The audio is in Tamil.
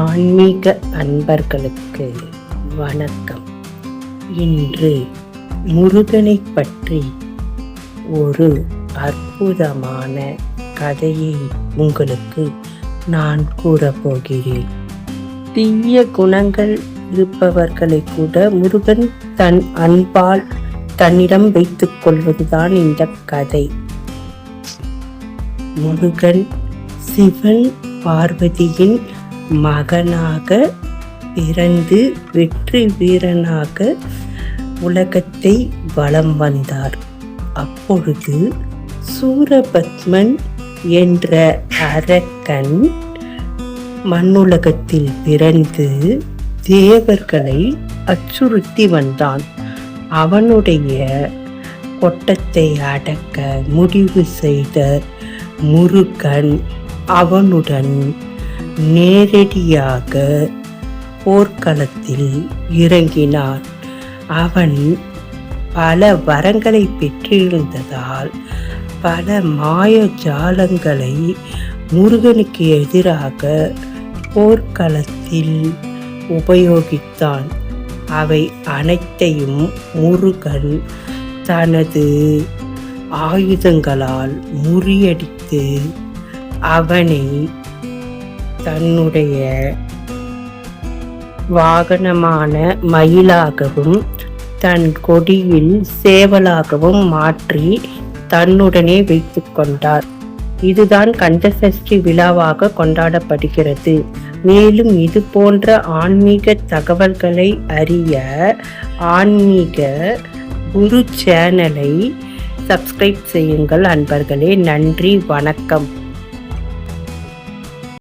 ஆன்மீக அன்பர்களுக்கு வணக்கம். இன்று முருகனை பற்றி ஒரு அற்புதமான கதையை உங்களுக்கு நான் கூறப்போகிறேன். தீய குணங்கள் இருப்பவர்களை கூட முருகன் தன் அன்பால் தன்னிடம் வைத்துக் கொள்வதுதான் இந்த கதை. முருகன் சிவன் பார்வதியின் மகனாக பிறந்து வெற்றி வீரனாக உலகத்தை வலம் வந்தார். அப்பொழுது சூரபத்மன் என்ற அரக்கன் மண்ணுலகத்தில் பிறந்து தேவர்களை அச்சுறுத்தி வந்தான். அவனுடைய கொட்டத்தை அடக்க முடிவு செய்த முருகன் அவனுடன் நேரடியாக போர்க்களத்தில் இறங்கினார். அவன் பல வரங்களை பெற்றிருந்ததால் பல மாய ஜாலங்களை முருகனுக்கு எதிராக போர்க்களத்தில் உபயோகித்தான். அவை அனைத்தையும் முருகன் தனது ஆயுதங்களால் முறியடித்து அவனை தன்னுடைய வாகனமான மயிலாகவும் தன் கொடியில் சேவலாகவும் மாற்றி தன்னுடனே வைத்து கொண்டார். இதுதான் கந்தசஷ்டி விழாவாக கொண்டாடப்படுகிறது. மேலும் இது போன்ற ஆன்மீக தகவல்களை அறிய ஆன்மீக குரு சேனலை சப்ஸ்கிரைப் செய்யுங்கள் அன்பர்களே. நன்றி, வணக்கம்.